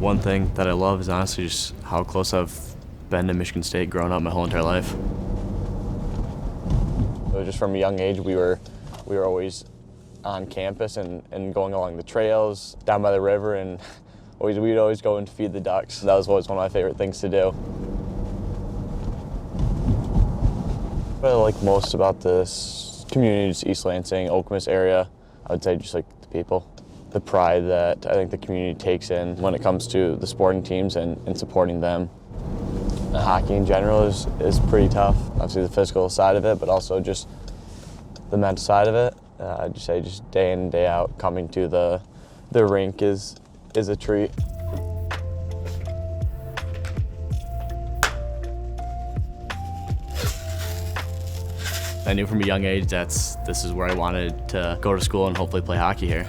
One thing that I love is honestly just how close I've been to Michigan State growing up my whole entire life. Just from a young age, we were always on campus and going along the trails, down by the river, and we'd always go and feed the ducks. That was always one of my favorite things to do. What I like most about this community is East Lansing, Okemos area, I would say just like the people. The pride that I think the community takes in when it comes to the sporting teams and supporting them. The hockey in general is pretty tough. Obviously the physical side of it, but also just the mental side of it. I'd just say just day in and day out coming to the rink is a treat. I knew from a young age this is where I wanted to go to school and hopefully play hockey here.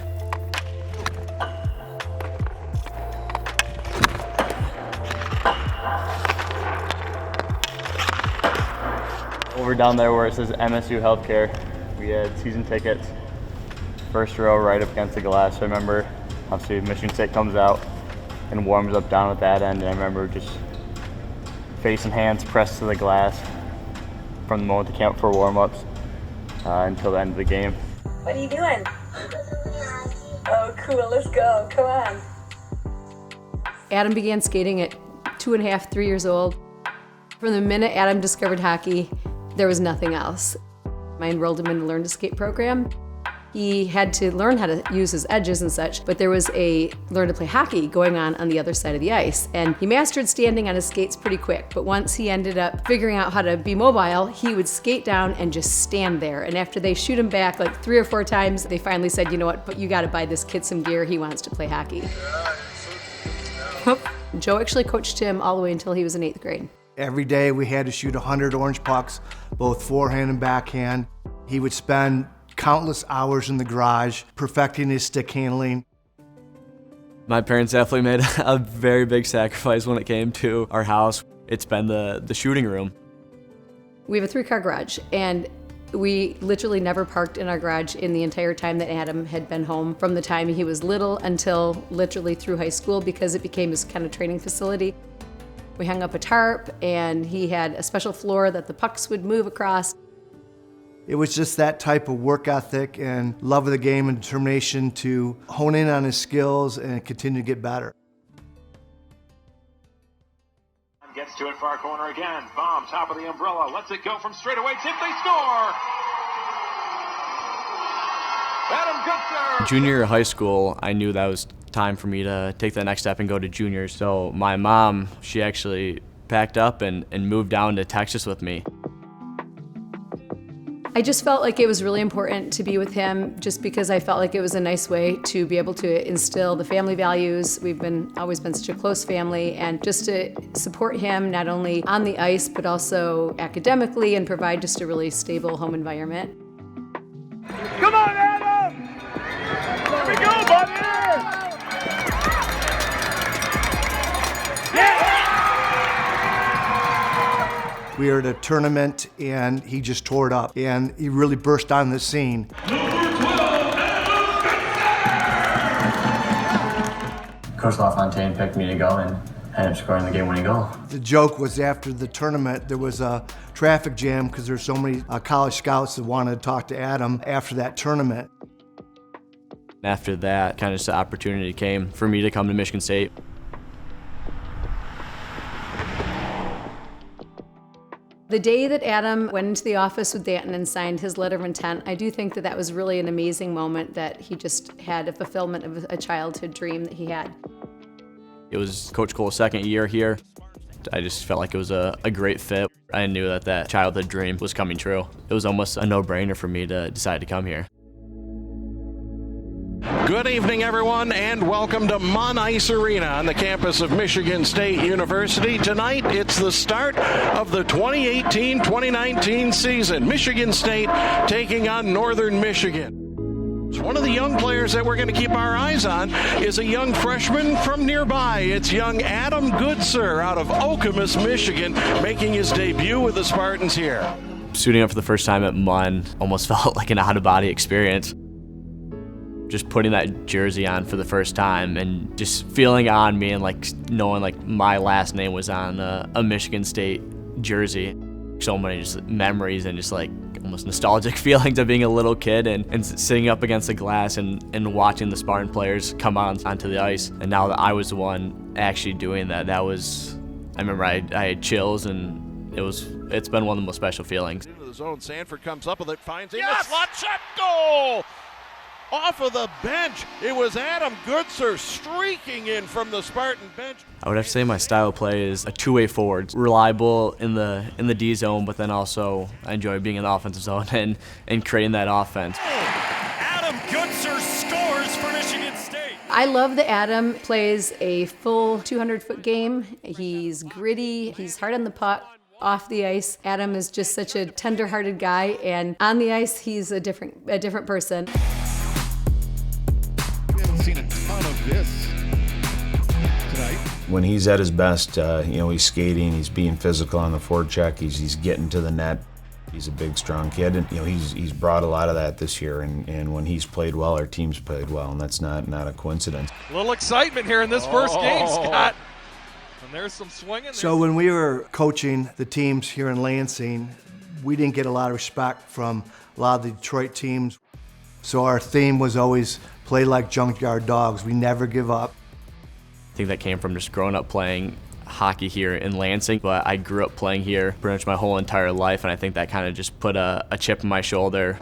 Over down there where it says MSU Healthcare, we had season tickets, first row right up against the glass. I remember, obviously Michigan State comes out and warms up down at that end, and I remember just face and hands pressed to the glass from the moment they came up for warm-ups until the end of the game. What are you doing? Oh, cool, let's go, come on. Adam began skating at 2.5, 3 years old. From the minute Adam discovered hockey, there was nothing else. I enrolled him in the Learn to Skate program. He had to learn how to use his edges and such, but there was a Learn to Play Hockey going on the other side of the ice. And he mastered standing on his skates pretty quick, but once he ended up figuring out how to be mobile, he would skate down and just stand there. And after they shoot him back like 3 or 4 times, they finally said, you know what, but you gotta buy this kid some gear, he wants to play hockey. Joe actually coached him all the way until he was in 8th grade. Every day we had to shoot 100 orange pucks, both forehand and backhand. He would spend countless hours in the garage perfecting his stick handling. My parents definitely made a very big sacrifice when it came to our house. It's been the shooting room. We have a 3-car garage, and we literally never parked in our garage in the entire time that Adam had been home, from the time he was little until literally through high school, because it became his kind of training facility. We hung up a tarp, and he had a special floor that the pucks would move across. It was just that type of work ethic and love of the game and determination to hone in on his skills and continue to get better. Gets to it, far corner again. Bomb, top of the umbrella, lets it go from straightaway. Tip, they score! Adam Goodsir! Junior year of high school, I knew that was time for me to take the next step and go to juniors. So my mom, she actually packed up and moved down to Texas with me. I just felt like it was really important to be with him, just because I felt like it was a nice way to be able to instill the family values. We've always been such a close family, and just to support him not only on the ice but also academically and provide just a really stable home environment. Come on, Adam! Here we go, buddy! We were at a tournament and he just tore it up and he really burst on the scene. Coach LaFontaine picked me to go and ended up scoring the game-winning goal. The joke was after the tournament there was a traffic jam because there's so many college scouts that wanted to talk to Adam after that tournament. After that, kind of just the opportunity came for me to come to Michigan State. The day that Adam went into the office with Danton and signed his letter of intent, I do think that that was really an amazing moment, that he just had a fulfillment of a childhood dream that he had. It was Coach Cole's second year here. I just felt like it was a great fit. I knew that childhood dream was coming true. It was almost a no-brainer for me to decide to come here. Good evening, everyone, and welcome to Munn Arena on the campus of Michigan State University. Tonight, it's the start of the 2018-2019 season. Michigan State taking on Northern Michigan. One of the young players that we're going to keep our eyes on is a young freshman from nearby. It's young Adam Goodsir out of Okemos, Michigan, making his debut with the Spartans here. Suiting up for the first time at Munn almost felt like an out-of-body experience. just putting that jersey on for the first time and just feeling on me and like knowing like my last name was on a Michigan State jersey. So many just memories and just like almost nostalgic feelings of being a little kid and sitting up against the glass and watching the Spartan players come onto the ice. And now that I was the one actually doing that, I remember I had chills, and it's been one of the most special feelings. Into the zone, Sanford comes up with it, finds him, a slot shot, goal! Off of the bench, it was Adam Goodsir streaking in from the Spartan bench. I would have to say my style of play is a two-way forward, reliable in the D zone, but then also I enjoy being in the offensive zone and creating that offense. Adam Goodsir scores for Michigan State. I love that Adam plays a full 200-foot game. He's gritty, he's hard on the puck. Off the ice, Adam is just such a tender-hearted guy, and on the ice, he's a different person. Seen a ton of this tonight. When he's at his best, he's skating, he's being physical on the forecheck, he's getting to the net. He's a big, strong kid, and he's brought a lot of that this year. And when he's played well, our team's played well, and that's not a coincidence. A little excitement here in this first game, Scott. And there's some swinging. So when we were coaching the teams here in Lansing, we didn't get a lot of respect from a lot of the Detroit teams. So our theme was always play like junkyard dogs. We never give up. I think that came from just growing up playing hockey here in Lansing, but I grew up playing here pretty much my whole entire life, and I think that kind of just put a chip in my shoulder.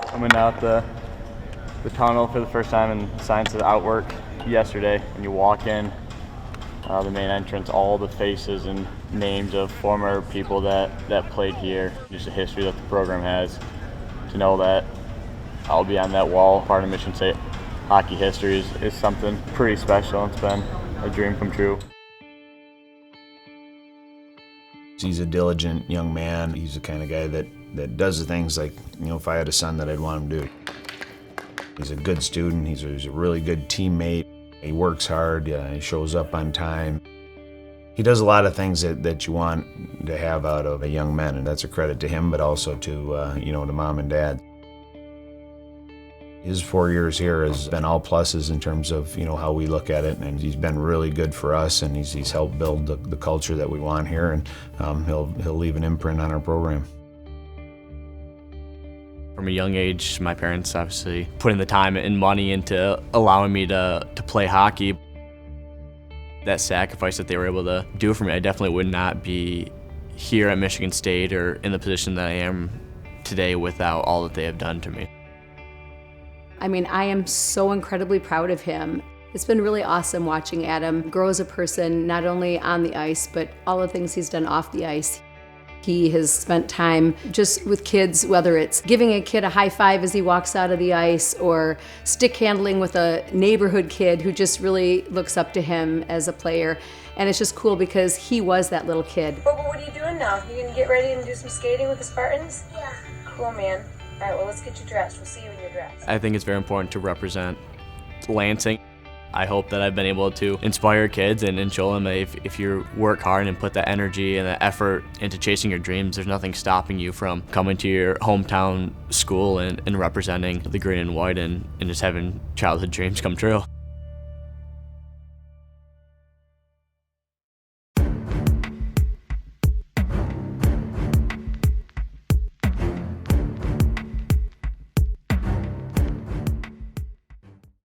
Coming out the tunnel for the first time and signs of the outwork yesterday, and you walk in the main entrance, all the faces and names of former people that played here, just the history that the program has. To know that I'll be on that wall, part of Michigan State hockey history is something pretty special. It's been a dream come true. He's a diligent young man. He's the kind of guy that does the things like, if I had a son that I'd want him to do. He's a good student. He's a really good teammate. He works hard. He shows up on time. He does a lot of things that you want to have out of a young man, and that's a credit to him, but also to to mom and dad. His 4 years here has been all pluses in terms of how we look at it, and he's been really good for us, and he's helped build the culture that we want here, and he'll leave an imprint on our program. From a young age, my parents obviously putting the time and money into allowing me to play hockey. That sacrifice that they were able to do for me, I definitely would not be here at Michigan State or in the position that I am today without all that they have done to me. I mean, I am so incredibly proud of him. It's been really awesome watching Adam grow as a person, not only on the ice, but all the things he's done off the ice. He has spent time just with kids, whether it's giving a kid a high five as he walks out of the ice or stick handling with a neighborhood kid who just really looks up to him as a player. And it's just cool because he was that little kid. But what are you doing now? You gonna get ready and do some skating with the Spartans? Yeah. Cool, man. All right, well, let's get you dressed. We'll see you in your dress. I think it's very important to represent Lansing. I hope that I've been able to inspire kids and show them that if you work hard and put that energy and that effort into chasing your dreams, there's nothing stopping you from coming to your hometown school and representing the green and white and just having childhood dreams come true.